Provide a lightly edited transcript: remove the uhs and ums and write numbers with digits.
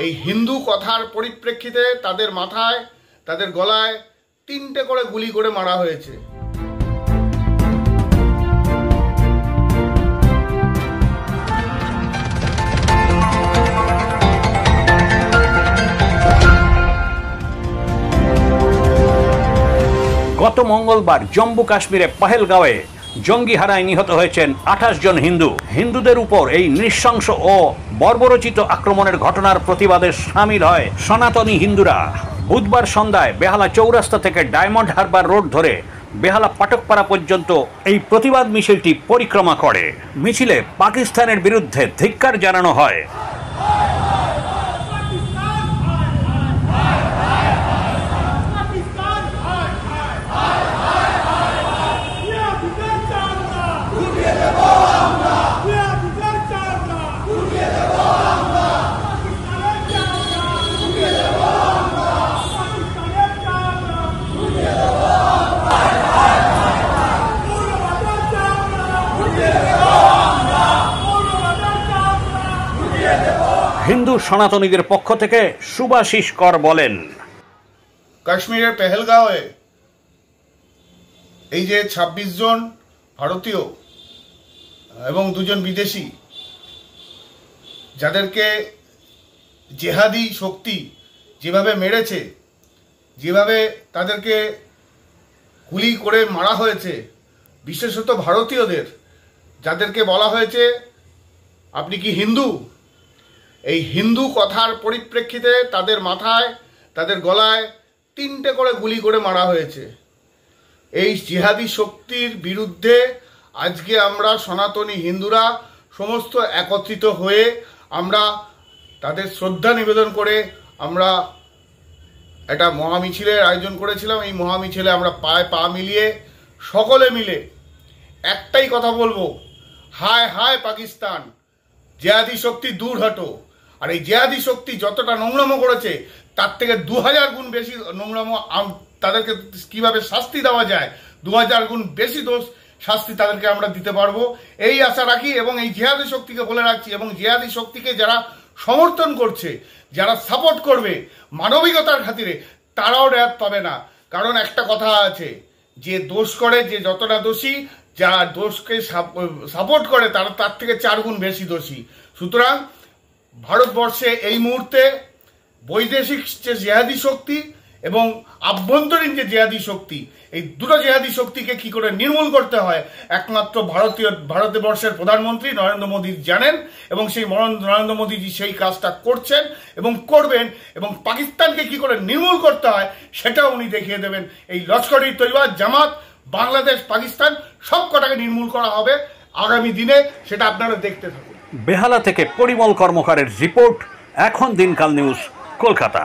এই হিন্দু কথার পরিপ্রেক্ষিতে তাদের মাথায়, তাদের গলায় 3টে করে গুলি করে মারা হয়েছে। গত মঙ্গলবার জম্মু কাশ্মীরে পহেলগাঁওয়ে জঙ্গি হানায় নিহত হয়েছেন 28 জন হিন্দু। হিন্দুদের উপর এই নৃশংস ও বর্বরোচিত আক্রমণের ঘটনার প্রতিবাদে সামিল হয় সনাতনী হিন্দুরা। বুধবার সন্ধ্যায় বেহালা চৌরাস্তা থেকে ডায়মন্ড হারবার রোড ধরে বেহালা পাটকপাড়া পর্যন্ত এই প্রতিবাদ মিছিলটি পরিক্রমা করে। মিছিলে পাকিস্তানের বিরুদ্ধে ধিক্কার জানানো হয়। হিন্দু সনাতনীদের পক্ষ থেকে সুভাষিস কর বলেন, কাশ্মীরের পেহেলগাঁওয়ে এই যে 26 জন ভারতীয় এবং 2 জন বিদেশি, যাদেরকে জেহাদি শক্তি যেভাবে মেরেছে, যেভাবে তাদেরকে গুলি করে মারা হয়েছে, বিশেষত ভারতীয়দের, যাদেরকে বলা হয়েছে আপনি কি হিন্দু, এই হিন্দু কথার পরিপ্রেক্ষিতে তাদের মাথায়, তাদের গলায় 3টে করে গুলি করে মারা হয়েছে। এই জিহাদি শক্তির বিরুদ্ধে আজকে আমরা সনাতনী হিন্দুরা সমস্ত একত্রিত হয়ে আমরা তাদের শ্রদ্ধা নিবেদন করে আমরা একটা মহামিছিলের আয়োজন করেছিলাম। এই মহামিছিলে আমরা পায়ে পা মিলিয়ে সকলে মিলে একটাই কথা বলবো, হায় হায় পাকিস্তান, জিহাদি শক্তি দূর হটো। আর এই জিহাদি শক্তি যতটা নোংরামো করেছে তার থেকে 2000 গুণ বেশি নোংরামো তাদেরকে কিভাবে শাস্তি দেওয়া যায়, 2000 গুণ বেশি দোষ শাস্তি তাদেরকে আমরা দিতে পারবো এই আশা রাখি। এবং এই জিহাদি শক্তিকে বলে রাখছি, এবং জিহাদি শক্তিকে যারা সমর্থন করছে, যারা সাপোর্ট করবে মানবিকতার খাতিরে, তারাও রেহাত পাবে না। কারণ একটা কথা আছে, যে দোষ করে, যে যতটা দোষী, যা দোষকে সাপোর্ট করে তারা তার থেকে 4 গুণ বেশি দোষী। সুতরাং ভারতবর্ষে এই মুহূর্তে বৈদেশিক যে জিহাদি শক্তি এবং আভ্যন্তরীণ যে জিহাদি শক্তি, এই দুটো জিহাদি শক্তিকে কি করে নির্মূল করতে হয় একমাত্র ভারতবর্ষের প্রধানমন্ত্রী নরেন্দ্র মোদী জানেন, এবং সেই নরেন্দ্র মোদীজি সেই কাজটা করছেন এবং করবেন। এবং পাকিস্তানকে কি করে নির্মূল করতে হয় সেটাও উনি দেখিয়ে দেবেন। এই লস্কর-ই-তৈয়বা, জামাত, বাংলাদেশ, পাকিস্তান সব কটাকে নির্মূল করা হবে আগামী দিনে, সেটা আপনারা দেখতে থাকুন। বেহালা থেকে পরিমল কর্মকারের রিপোর্ট, এখন দিনকাল নিউজ, কলকাতা।